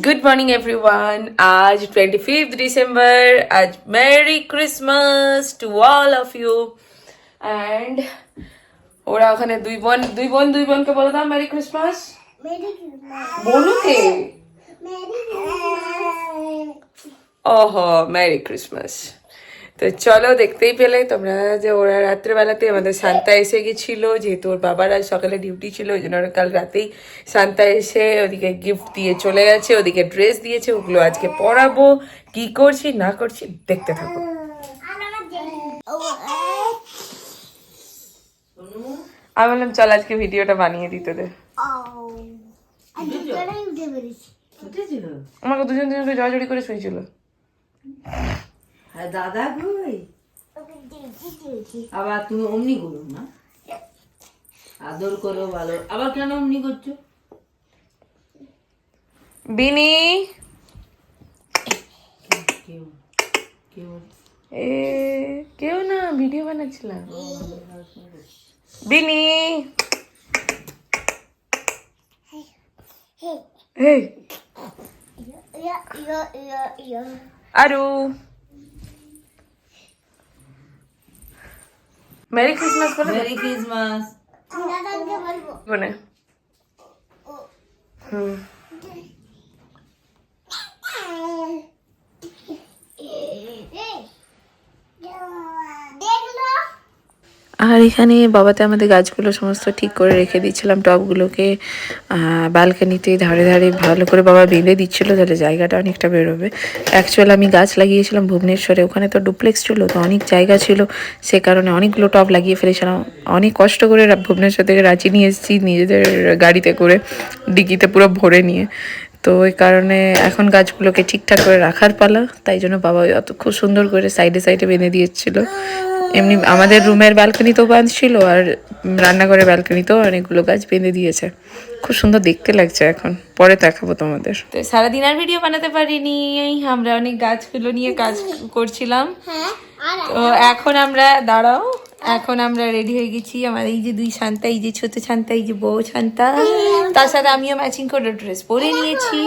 Good morning everyone. आज 25 दिसंबर। आज merry Christmas to all of you. And ওরা ওখানে দুই বোনকে বলে দাও মেরি ক্রিসমাস। বনুকে ওহো মেরি ক্রিসমাস। তো চলো, দেখতেই পেলে তোমরা যে ওরা রাত্রেবেলাতে আমাদের সান্তা এসে গেছিলো, যেহেতু ওর বাবার আজ সকালে ডিউটি ছিল, ওই জন্য কাল রাতেই সান্তা এসে ওদিকে গিফট দিয়ে চলে গেছে, ওদিকে ড্রেস দিয়েছে। ওগুলো আজকে পরাবো, কি করছি না করছি দেখতে থাকো। আমি বললাম চল আজকে ভিডিওটা বানিয়ে দিতে দে। আমাকে দুজনকে জড়াজড়ি করে শুয়েছিল। দাদা কই? আবার তুমি অমনি করো না, আদর করো ভালো। আবার কেন অমনি করছো? বিনি কেউ না, ভিডিও বানাচ্ছিলাম। বিনি আরু মেরি ক্রিসমাস বলে। মেরি ক্রিসমাস বলে আর এখানে বাবাতে আমাদের গাছগুলো সমস্ত ঠিক করে রেখে দিচ্ছিলাম, টবগুলোকে ব্যালকনিতে ধারে ধারে ভালো করে বাবা বেঁধে দিচ্ছিল, তাহলে জায়গাটা অনেকটা বেরোবে। অ্যাকচুয়াল আমি গাছ লাগিয়েছিলাম ভুবনেশ্বরে, ওখানে তো ডুপ্লেক্স ছিল, তো অনেক জায়গা ছিল, সে কারণে অনেকগুলো টব লাগিয়ে ফেলেছিলাম। অনেক কষ্ট করে ভুবনেশ্বর থেকে রাঁচি নিয়ে এসেছি নিজেদের গাড়িতে করে, ডিকিতে পুরো ভরে নিয়ে। তো ওই কারণে এখন গাছগুলোকে ঠিকঠাক করে রাখার পালা, তাই জন্য বাবা অত খুব সুন্দর করে সাইডে সাইডে বেঁধে দিয়েছিল। এমনি আমাদের রুমের ব্যালকনিতেও বাঁধছিল, আর রান্নাঘরের ব্যালকনিতেও অনেকগুলো গাছ বেঁধে দিয়েছে। খুব সুন্দর দেখতে লাগছে, এখন পরে দেখাবো তোমাদের। তো সারাদিন আর ভিডিও বানাতে পারিনি, আমরা অনেক গাছগুলো নিয়ে কাজ করছিলাম। তো এখন আমরা এখন আমরা রেডি হয়ে গেছি। আমার এই যে দুই শান্তা, এই যে ছোট শান্তা, এই যে বউ শান্তা, তার সাথে আমিও ম্যাচিং করে ড্রেস পরে নিয়েছি।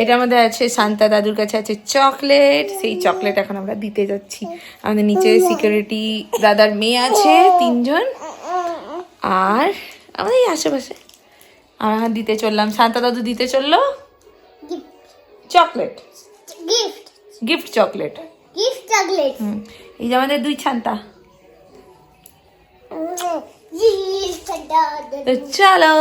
এটা আমাদের আছে, শান্তা দাদুর কাছে আছে চকলেট, সেই চকলেট এখন আমরা দিতে যাচ্ছি। আমাদের নিচে সিকিউরিটি দাদার মেয়ে আছে 3 জন, আর আমাদের এই আশেপাশে আমরা দিতে চললাম। শান্তা দাদু দিতে চললো চকলেট, গিফট চকলেট। এই যে আমাদের দুই শান্তা। তো চলো।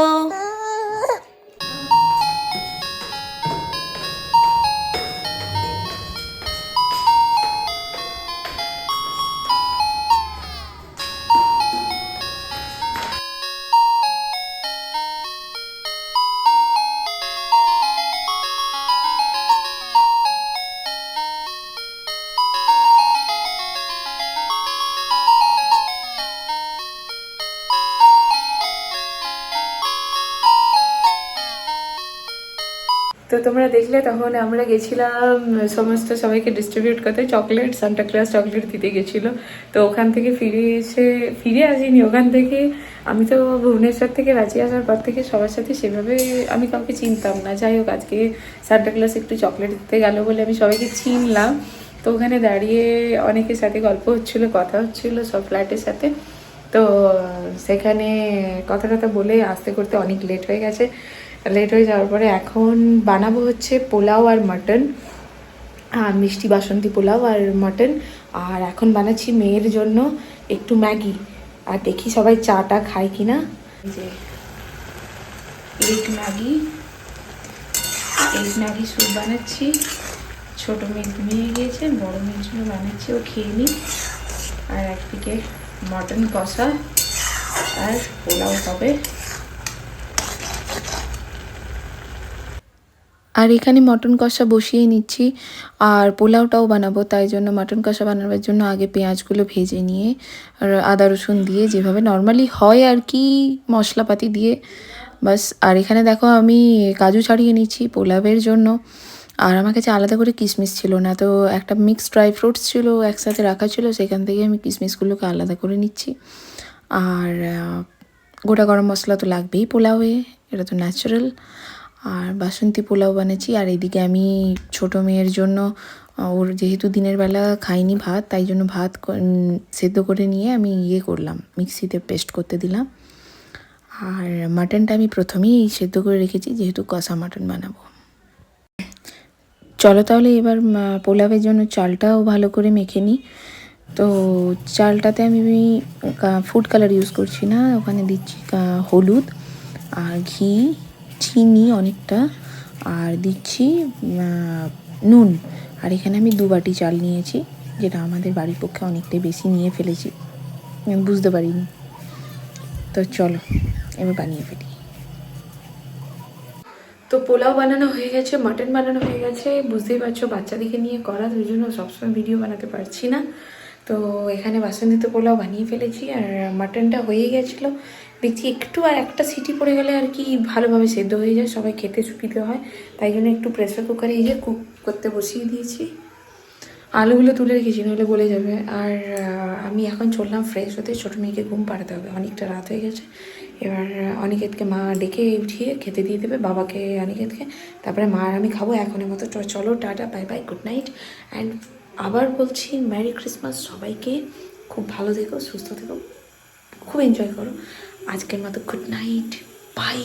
তো তোমরা দেখলে তখন আমরা গেছিলাম সমস্ত সবাইকে ডিস্ট্রিবিউট করতে চকলেট, সান্টা ক্লজ চকলেট দিতে গেছিলো। তো ওখান থেকে ফিরে আসিনি। ওখান থেকে আমি তো ভুবনেশ্বর থেকে রাঁচি আসার পর থেকে সবার সাথে সেভাবে আমি কাউকে চিনতাম না। যাই হোক, আজকে সান্টা ক্লজ একটু চকলেট দিতে গেল বলে আমি সবাইকে চিনলাম। তো ওখানে দাঁড়িয়ে অনেকের সাথে গল্প হচ্ছিলো, কথা হচ্ছিলো সব ফ্ল্যাটের সাথে। তো সেখানে কথা বলে আসতে করতে অনেক লেট হয়ে গেছে। লেট হয়ে যাওয়ার পরে এখন বানাবো হচ্ছে পোলাও আর মাটন, আর মিষ্টি বাসন্তী পোলাও আর মাটন। আর এখন বানাচ্ছি মেয়ের জন্য একটু ম্যাগি, আর দেখি সবাই চাটা খায় কিনা। যে এগ ম্যাগি স্যুপ বানাচ্ছি। ছোটো মেয়ে ঘুমিয়ে গিয়েছে, বড় মেয়ের জন্য বানাচ্ছি, ও খেয়ে নিই। আর একদিকে মটন কষা আর পোলাও হবে। আর এখানে মটন কষা বসিয়ে নিচ্ছি, আর পোলাওটাও বানাবো, তাই জন্য মটন কষা বানাবার জন্য আগে পেঁয়াজগুলো ভেজে নিয়ে আর আদা রসুন দিয়ে যেভাবে নর্মালি হয় আর কি, মশলাপাতি দিয়ে বাস। আর এখানে দেখো আমি কাজু ছাড়িয়ে নিচ্ছি পোলাওয়ের জন্য। আর আমার কাছে আলাদা করে কিশমিশ ছিল না, তো একটা মিক্সড ড্রাই ফ্রুটস ছিল একসাথে রাখা ছিল, সেখান থেকে আমি কিশমিশগুলোকে আলাদা করে নিচ্ছি। আর গোটা গরম মশলা তো লাগবেই পোলাওয়ে, এটা তো ন্যাচারাল। আর বাসন্তী পোলাও বানাচ্ছি। আর এদিকে আমি ছোটো মেয়ের জন্য ওর যেহেতু দিনের বেলা খাইনি ভাত, তাই জন্য ভাত সেদ্ধ করে নিয়ে আমি করলাম, মিক্সিতে পেস্ট করতে দিলাম। আর মাটনটা আমি প্রথমেই সেদ্ধ করে রেখেছি, যেহেতু কষা মাটন বানাবো। চলো তাহলে এবার পোলাওয়ের জন্য চালটাও ভালো করে মেখে নিই। তো চালটাতে আমি ফুড কালার ইউজ করছি না, ওখানে দিচ্ছি হলুদ আর ঘি, চিনি অনেকটা, আর দিচ্ছি নুন। আর এখানে আমি 2 বাটি চাল নিয়েছি, যেটা আমাদের বাড়ির পক্ষে অনেকটাই বেশি নিয়ে ফেলেছি, আমি বুঝতে পারিনি। তো চলো এবার বানিয়ে ফেলি। তো পোলাও বানানো হয়ে গেছে, মাটন বানানো হয়ে গেছে। বুঝতেই পারছো বাচ্চাদিকে নিয়ে করা, ওই জন্য সবসময় ভিডিও বানাতে পারছি না। তো এখানে বাসন্তী পোলাও বানিয়ে ফেলেছি, আর মাটনটা হয়ে গেছিলো। দেখছি একটু আর একটা সিটি পড়ে গেলে আর কি ভালোভাবে সেদ্ধ হয়ে যায়, সবাই খেতে সুবিধে হয়। তাই জন্য একটু প্রেসার কুকারে কুক করতে বসিয়ে দিয়েছি। আলুগুলো তুলে রেখেছি, নইলে গলে যাবে। আর আমি এখন চললাম ফ্রেশ হতে, ছোটো মেয়েকে ঘুম পাড়াতে হবে, অনেকটা রাত হয়ে গেছে। এবার অনিকেতকে মা ডেকে উঠিয়ে খেতে দিয়ে দেবে, বাবাকে অনিকেতকে, তারপরে মা আর আমি খাবো। এখনের মতো চলো, tata, bye bye, good night. And আবার বলছি মেরি ক্রিসমাস সবাইকে। খুব ভালো থেকো, সুস্থ থেকো, খুব এনজয় করো। আজকের মতো গুড নাইট, বাই।